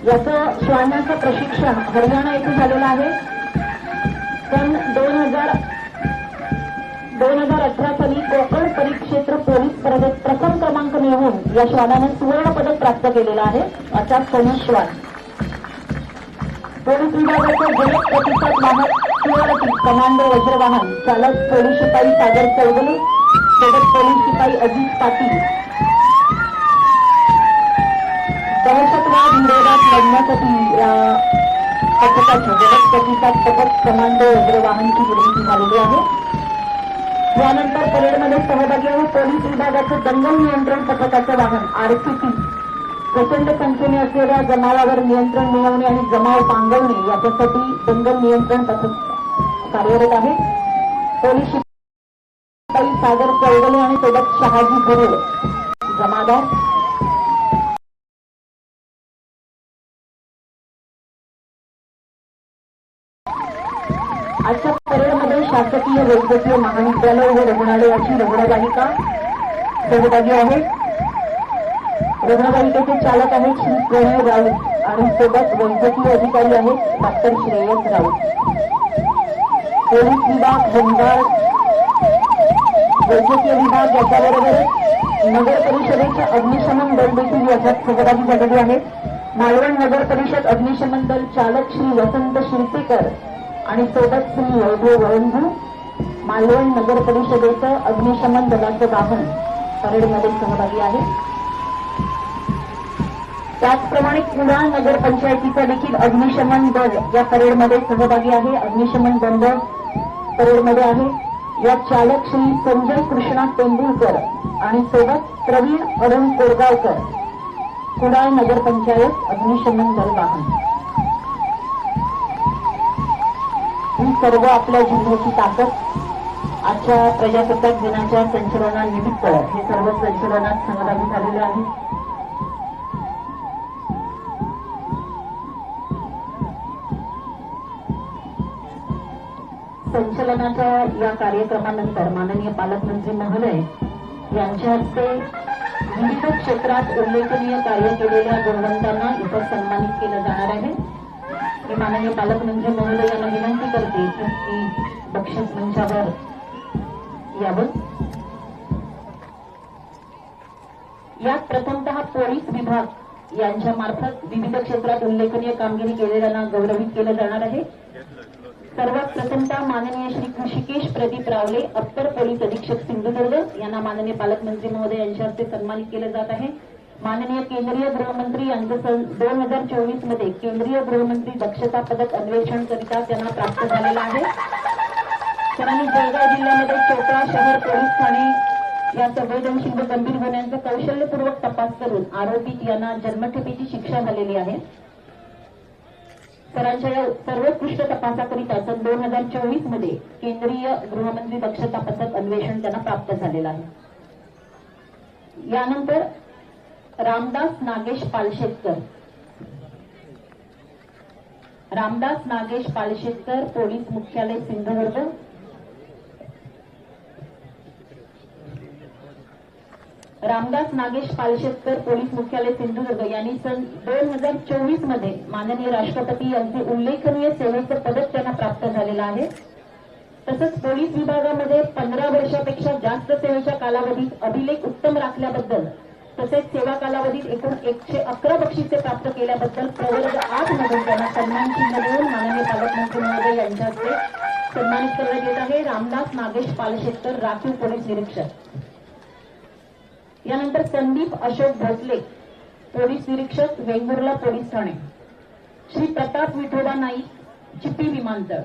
याचं श्वानाचं प्रशिक्षण हरियाणा येथे झालेलं आहे। सन 2018 साली कोकण परिक्षेत्र पोलीस स्पर्धेत प्रथम क्रमांक मिळवून या श्वानाने सुवर्ण पदक प्राप्त केलेलं आहे। असा सनी श्वान। पोलीस विभागाचे जलद प्रतिसाद वाहक शिवारती कमांडो वज्रवाहन चालक पोलीस शिपाई सागर चौगुले सोबत पोलीस शिपाई अजित पाटील दहशतवाद विरोधात लढण्यासाठी या पथकाच्या जलद प्रतिसाद पथक कमांडो वज्रवाहनची निर्मिती झालेली आहे. यानंतर परेडमध्ये सहभागी आहे पोलीस विभागाचे दंगल नियंत्रण पथकाचे वाहन आरसीपी प्रचंड संख्येने असलेल्या जमावावर नियंत्रण मिळवणे आणि जमाव पांगवणे याच्यासाठी दंगल नियंत्रण पथक कार्यरत आहे. पोलीस शिपाई सागर चौगले आणि सोबत शहाजी गरुड जमादार. आजच्या परेडमध्ये शासकीय वैद्यकीय महाविद्यालय व रुग्णालयाची रुग्णवाहिका सहभागी आहे. रुग्णवाहिकेचे चालक आहेत श्री प्रणय राऊत आणि सोबत वैद्यकीय अधिकारी आहेत डॉक्टर श्रेयस राऊत. पोलीस विभाग होमगार्ड वैद्यकीय विभाग याच्याबरोबरच नगर परिषदेचे अग्निशमन दल देखील याच्यात सहभागी झालेले आहेत. मालवण नगर परिषद अग्निशमन दल चालक श्री वसंत शिरसेकर आणि सोबत श्री वैभव वळंबू. मालवण नगर परिषदेचं अग्निशमन दलाचं वाहन परेडमध्ये सहभागी आहे. त्याचप्रमाणे कुडाळ नगरपंचायतीचा देखील अग्निशमन दल या परेडमध्ये सहभागी आहे. अग्निशमन दल परेडमध्ये आहे. या चालक श्री संजय कृष्णा तेंडुलकर आणि सोबत प्रवीण अरुण कोरगावकर. कुडाळ नगरपंचायत अग्निशमन दल वाहन. ही सर्व आपल्या जिल्ह्याची ताकद आजच्या प्रजासत्ताक दिनाच्या संचलनानिमित्त हे सर्व संचलनात सहभागी झालेले आहेत. संचलनाच्या या कार्यक्रमानंतर माननीय पालकमंत्री महोदय यांच्या हस्ते विविध क्षेत्रात उल्लेखनीय कार्य केलेल्या गुणवंतांना इतर सन्मानित केलं जाणार आहे. मी माननीय पालकमंत्री महोदय यांना विनंती करते की बक्षीस मंचावर यावं. यात प्रथमतः पोलीस विभाग यांच्या मार्फत विविध क्षेत्रात उल्लेखनीय कामगिरी केलेल्यांना गौरवित केलं जाणार आहे. सर्वात प्रथमतः माननीय श्री ऋषिकेश प्रदीप रावले अप्पर पोलीस अधीक्षक सिंधुदुर्ग यांना माननीय पालकमंत्री महोदय यांच्या हस्ते सन्मानित केलं जात आहे. माननीय केंद्रीय गृहमंत्री यांचं 2024 मध्ये केंद्रीय गृहमंत्री दक्षता पदक अन्वेषण करिता त्यांना प्राप्त झालेला आहे. त्यांनी जळगाव जिल्ह्यामध्ये चोपडा शहर पोलीस ठाणे या संवेदनशील व गंभीर गुन्ह्यांचा कौशल्यपूर्वक तपास करून आरोपित यांना जन्मठेपेची शिक्षा झालेली आहे. सरांच्या या सर्वोत्कृष्ट तपासाकरिता सन 2024 मध्ये केंद्रीय गृहमंत्री दक्षता पथक अन्वेषण त्यांना प्राप्त झालेलं आहे. यानंतर रामदास नागेश पालशेतकर. रामदास नागेश पालशेतकर पोलीस मुख्यालय सिंधुदुर्ग. रामदास नागेश पालशेतकर पोलीस मुख्यालय सिंधुदुर्ग यांनी सन 2024 मध्ये माननीय राष्ट्रपती यांचे उल्लेखनीय सेवेचं पदक त्यांना प्राप्त झालेलं आहे. तसंच पोलीस विभागामध्ये 15 वर्षापेक्षा जास्त सेवेच्या कालावधीत अभिलेख उत्तम राखल्याबद्दल तसेच सेवा कालावधीत एकूण 111 बक्षिसे प्राप्त केल्याबद्दल प्रवर्ग 8 मधून त्यांना सन्मान चिन्ह देऊन माननीय पालकमंत्री महोदय यांच्या हस्ते सन्मानित करण्यात येत आहे. रामदास नागेश पालशेतकर राखीव पोलीस निरीक्षक. यानंतर संदीप अशोक भोसले पोलीस निरीक्षक वेंगुर्ला पोलीस ठाणे. श्री प्रताप विठोबा नाईक चिपी विमानतळ.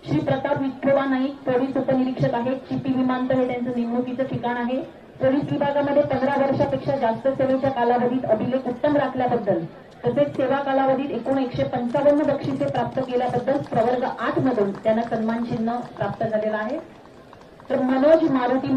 श्री प्रताप विठोबा नाईक पोलीस उपनिरीक्षक आहेत. चिपी विमानतळ हे त्यांचं नेमणुकीचं ठिकाण आहे. पोलीस विभागामध्ये 15 वर्षापेक्षा जास्त सेवेच्या कालावधीत अभिलेख उत्तम राखल्याबद्दल तसेच सेवा कालावधीत एकूण 155 बक्षिसे प्राप्त केल्याबद्दल प्रवर्ग 8 मधून त्यांना सन्मान चिन्ह प्राप्त झालेलं आहे. तर मनोज मारुती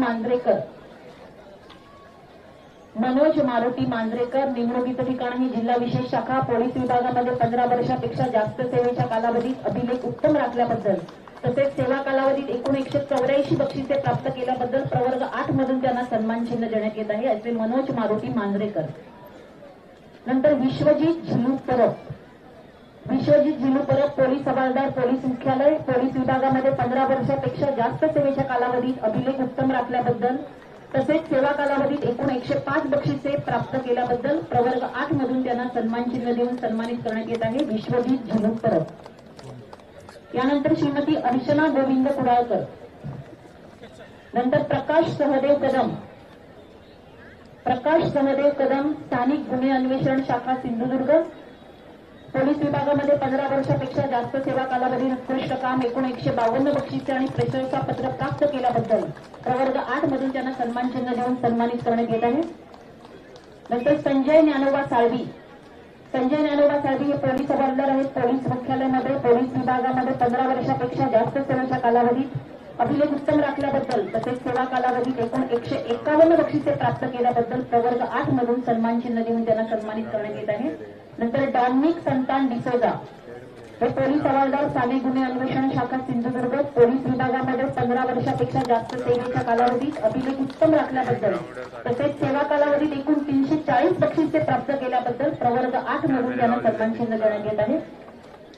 मांजरेकर निवडणुकीचं ठिकाण आहे जिल्हा विशेष शाखा. पोलीस विभागामध्ये 15 वर्षापेक्षा जास्त सेवेच्या कालावधीत अभिलेख उत्तम राखल्याबद्दल तसेच सेवा कालावधीत एकूण 184 बक्षिसे प्राप्त केल्याबद्दल प्रवर्ग 8 मधून त्यांना सन्मान चिन्ह देण्यात येत आहे. असे मनोज मारुती मांजरेकर. नंतर विश्वजित झिलू परब पोलीस हवालदार पोलीस मुख्यालय. पोलीस विभागामध्ये 15 वर्षापेक्षा जास्त सेवेच्या कालावधीत अभिलेख उत्तम राखल्याबद्दल तसेच सेवा कालावधीत एकूण 105 बक्षिसे प्राप्त केल्याबद्दल प्रवर्ग 8 मधून त्यांना सन्मान चिन्ह देऊन सन्मानित करण्यात येत आहे. विश्वजित झुलूक परब. यानंतर श्रीमती अर्चना गोविंद कुडाळकर, नंतर प्रकाश सहदेव कदम. प्रकाश सहदेव कदम, स्थानिक गुन्हे अन्वेषण शाखा सिंधुदुर्ग. पोलीस विभागामध्ये 15 वर्षापेक्षा जास्त सेवा कालावधी, उत्कृष्ट काम, एकूण 152 बक्षिसे आणि प्रशंसापत्र प्राप्त केल्याबद्दल प्रवर्ग 8 मधून त्यांना सन्मान चिन्ह देऊन सन्मानित करण्यात येत आहे. नंतर संजय ज्ञानोबा साळवी. संजय ज्ञानोबा साळवी हे पोलीस हवालदार आहेत. पोलीस मुख्यालयामध्ये पोलीस विभागामध्ये 15 वर्षापेक्षा जास्त सेवेच्या कालावधीत अभिलेख उत्तम राखल्याबद्दल तसेच सेवा कालावधीत एकूण 151 बक्षिसे प्राप्त केल्याबद्दल प्रवर्ग 8 मधून सन्मान चिन्ह देऊन त्यांना सन्मानित करण्यात येत आहे. नंतर डॉमिनिक संतान डिसोजा हे पोलीस हवालदार, स्थानिक गुन्हे अन्वेषण शाखा सिंधुदुर्ग. पोलीस विभागामध्ये 15 वर्षापेक्षा जास्त सेवेच्या कालावधीत अभिलेख उत्तम राखल्याबद्दल तसेच सेवा कालावधीत एकूण 340 बक्षिसे प्राप्त केल्याबद्दल प्रवर्ग 8 मधून त्यांना सन्मान चिन्ह देण्यात येत आहे.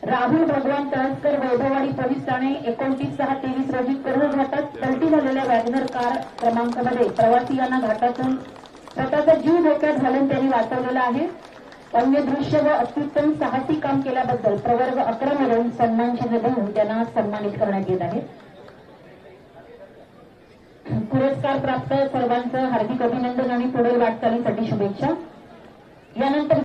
राहुल भगवान तळसकर, वैभववाडी पोलीस ठाणे, 29/6/23 रोजी करूर घाटात पलटी झालेल्या वॅगनर कार क्रमांकामध्ये प्रवासी यांना घाटातून स्वतःचा जीव धोक्यात घालून त्यांनी वाचवलेला आहे. अन्य दृश्य व अत्युत्तम साहसी काम केल्याबद्दल प्रवर्ग 11 मधून सन्मान चिन्ह देऊन त्यांना सन्मानित करण्यात येत आहे. पुरस्कार प्राप्त सर्वांचं हार्दिक अभिनंदन आणि पुढील वाटचालीसाठी शुभेच्छा. यानंतर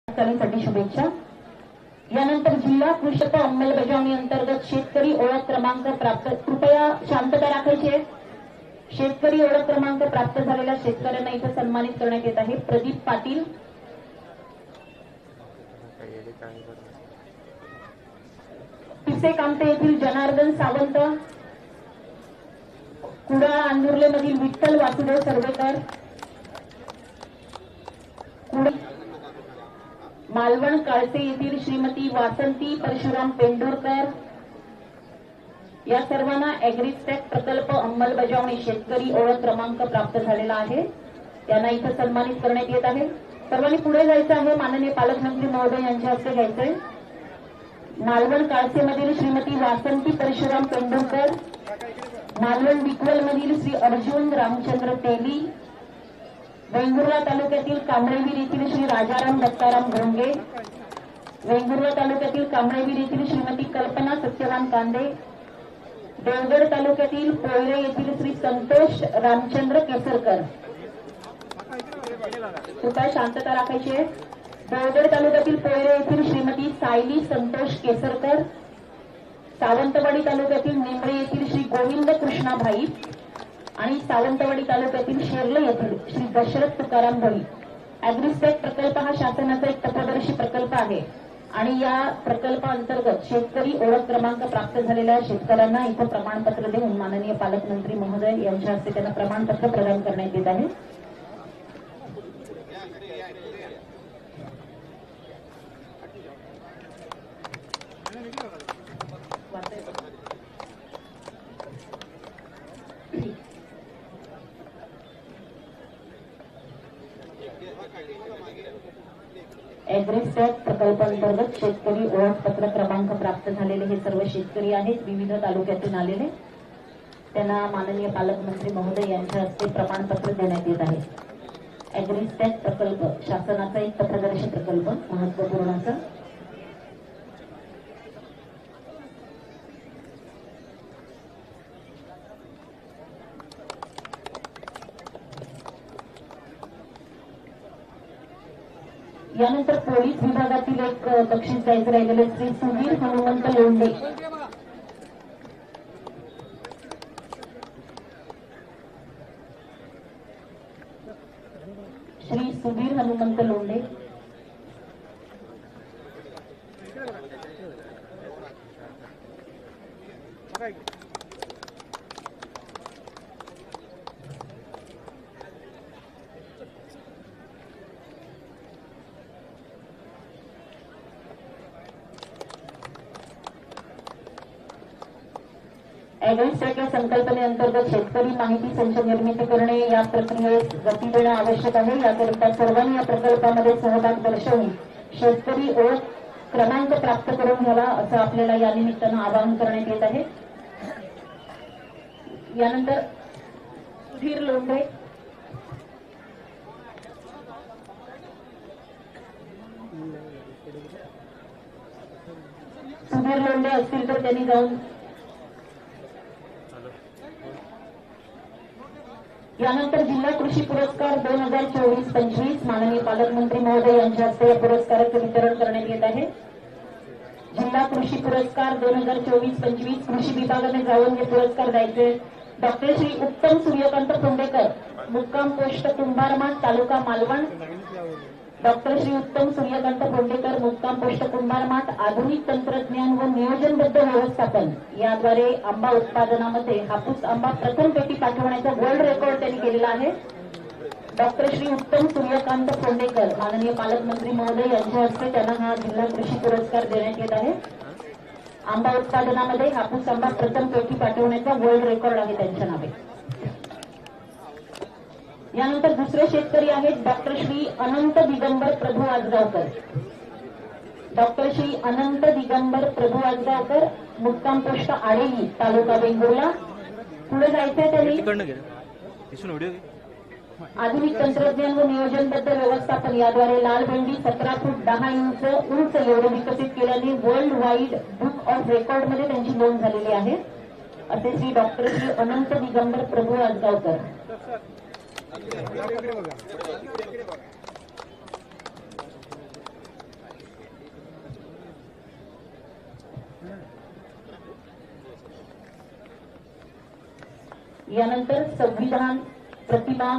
वाटचालीसाठी शुभेच्छा. यानंतर जिल्हा कृषी अंमलबजावणी अंतर्गत शेतकरी ओळख क्रमांक प्राप्त, कृपया शांतता राखायची आहे. शेतकरी ओळख क्रमांक प्राप्त झालेल्या शेतकऱ्यांना इथं सन्मानित करण्यात येत आहे. प्रदीप पाटील, पिसे कामते येथील जनार्दन सावंत, कुडाळ आंदुर्ले मधील विठ्ठल वासुदेव सर्वेकर, मालवण काळसे येथील श्रीमती वासंती परशुराम पेंढोरकर. या सर्वांना ॲग्रिस्टॅक प्रकल्प अंमलबजावणी शेतकरी ओळख क्रमांक प्राप्त झालेला आहे. त्यांना इथं सन्मानित करण्यात येत आहे. सर्वांनी पुढे जायचं आहे. माननीय पालकमंत्री महोदय यांच्या हस्ते घ्यायचंय. मालवण काळसेमधील श्रीमती वासंती परशुराम पेंढोरकर, मालवण विकवलमधील श्री अर्जुन रामचंद्र तेली, वेंगुर्ला तालुक्यातील कांबळेवीर येथील श्री राजाराम दत्ताराम घोंगे, वेंगुर्ला तालुक्यातील कांबळेवीर येथील श्रीमती कल्पना सत्यवान कांदे, देवगड तालुक्यातील पोयरे येथील श्री संतोष रामचंद्र केसरकर. कृपया शांतता राखायची आहे. देवगड तालुक्यातील पोयरे येथील श्रीमती सायली संतोष केसरकर, सावंतवाडी तालुक्यातील निंबळे येथील श्री गोविंद कृष्णाभाई आणि सावंतवाडी तालुक्यातील शेर्ले येथील श्री दशरथ तुकाराम भोई. ॲग्रिस्टॅक प्रकल्प हा शासनाचा एक तत्वदर्शी प्रकल्प आहे आणि या प्रकल्पाअंतर्गत शेतकरी ओळख क्रमांक प्राप्त झालेल्या शेतकऱ्यांना इथं प्रमाणपत्र देऊन माननीय पालकमंत्री महोदय यांच्या हस्ते त्यांना प्रमाणपत्र प्रदान करण्यात येत आहे. ॲग्रिस्टॅक प्रकल्पांतर्गत शेतकरी ओळखपत्र क्रमांक प्राप्त झालेले हे सर्व शेतकरी आहेत. विविध तालुक्यातून आलेले त्यांना माननीय पालकमंत्री महोदय यांच्या हस्ते प्रमाणपत्र देण्यात येत आहे. ॲग्रिस्टॅक प्रकल्प शासनाचा एक तत्वदर्शी प्रकल्प महत्वपूर्ण असा. यानंतर पोलीस विभागातील एक बक्षीस द्यायचं राहिलेले श्री सुधीर हनुमंत लोंढे. श्री सुधीर हनुमंत लोंढे. ऍग्रीस्टॅक या संकल्पनेअंतर्गत शेतकरी माहिती संच निर्मिती करणे या प्रक्रियेस गती देणे आवश्यक आहे. याकरिता सर्वांनी या प्रकल्पामध्ये सहभाग दर्शवून शेतकरी ओळख क्रमांक प्राप्त करून घ्यावा असं आपल्याला या निमित्तानं आवाहन करण्यात येत आहे. यानंतर सुधीर लोंढे. सुधीर लोंढे असतील तर त्यांनी जाऊन. यानंतर जिल्हा कृषी पुरस्कार 2024-25 माननीय पालकमंत्री महोदय यांच्या हस्ते या पुरस्काराचे वितरण करण्यात येत आहे. जिल्हा कृषी पुरस्कार 2024-25 कृषी विभागाने जाऊन हे पुरस्कार द्यायचे डॉक्टर श्री उत्तम सूर्यकांत फोंडेकर, मुक्काम पोस्ट कुंभारमाठ, तालुका मालवण. डॉक्टर श्री उत्तम सूर्यकांत फोंडेकर, मुक्काम पोस्ट कुंभारमाठ, आधुनिक तंत्रज्ञान व नियोजनबद्ध व्यवस्थापन याद्वारे आंबा उत्पादनामध्ये हापूस आंबा प्रथम पेटी पाठवण्याचा वर्ल्ड रेकॉर्ड त्यांनी केलेला आहे. डॉक्टर श्री उत्तम सूर्यकांत फोंडेकर माननीय पालकमंत्री महोदय यांच्या हस्ते त्यांना हा जिल्हा कृषी पुरस्कार देण्यात येत आहे. आंबा उत्पादनामध्ये हापूस आंबा प्रथम पेटी पाठवण्याचा वर्ल्ड रेकॉर्ड आहे त्यांच्या नावे. यानंतर दुसरे शेतकरी आहेत डॉक्टर श्री अनंत दिगंबर प्रभू आजगावकर. डॉक्टर श्री अनंत दिगंबर प्रभू आजगावकर, मुक्काम पोस्ट आडेली, तालुका वेंगुर्ला. पुढे जायचंय त्यांनी आधुनिक तंत्रज्ञान व नियोजनबद्ध व्यवस्थापन याद्वारे लाल भेंडी 17 फूट 10 इंच उंच एवढे विकसित केल्याने वर्ल्ड वाईड बुक ऑफ रेकॉर्डमध्ये त्यांची नोंद झालेली आहे. असे श्री डॉक्टर श्री अनंत दिगंबर प्रभू आजगावकर. यानंतर संविधान प्रतिमा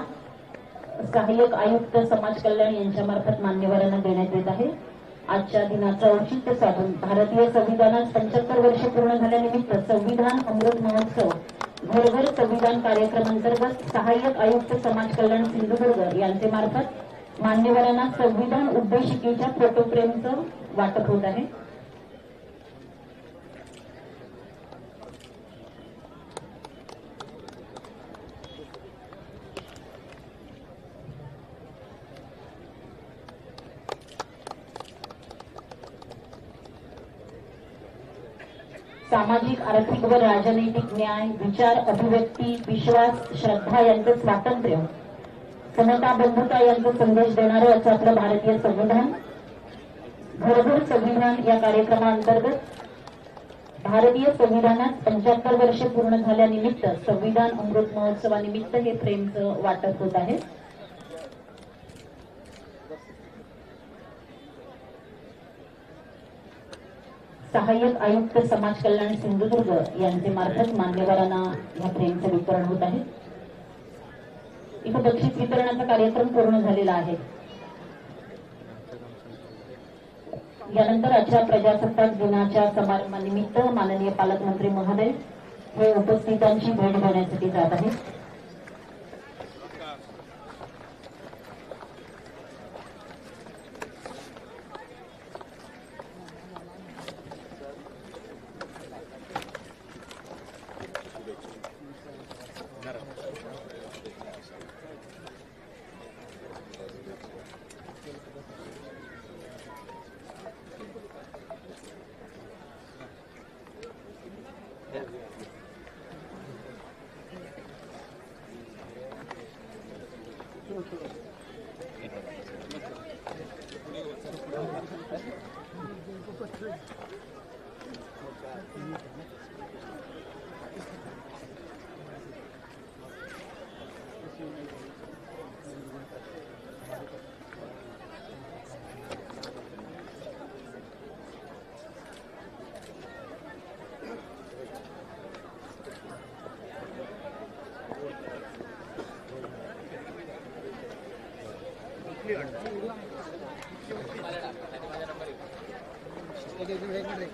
सहाय्यक आयुक्त समाज कल्याण यांच्यामार्फत मान्यवरांना देण्यात येत आहे. आजच्या दिनाचं औचित्य साधून भारतीय संविधानात 75 वर्ष पूर्ण झाल्यानिमित्त संविधान अमृत महोत्सव घर घर संविधान कार्यक्रमांतर्गत सहाय्यक आयुक्त समाज कल्याण सिंधुदुर्ग यांचे मार्फत मान्यवरांना संविधान उद्देशिकेच्या फोटो फ्रेमचं वाटप होत आहे. सामाजिक, आर्थिक व राजनैतिक न्याय, विचार, अभिव्यक्ती, विश्वास, श्रद्धा यांचं स्वातंत्र्य, समता, बंधुता यांचा संदेश देणारं असं आपलं भारतीय संविधान. घरघर संविधान या कार्यक्रमाअंतर्गत भारतीय संविधानात 75 वर्षे पूर्ण झाल्यानिमित्त संविधान अमृत महोत्सवानिमित्त हे फ्रेमचं वाटप होत आहे. सहाय्यक आयुक्त समाज कल्याण सिंधुदुर्ग यांचे मार्फत मान्यवरांना या फ्रेमचं वितरण होत आहे. इथं बक्षीस वितरणाचा कार्यक्रम पूर्ण झालेला आहे. यानंतर आजच्या प्रजासत्ताक दिनाच्या समारंभानिमित्त माननीय पालकमंत्री महोदय हे उपस्थितांची भेट घेण्यासाठी जात आहेत. मिनिट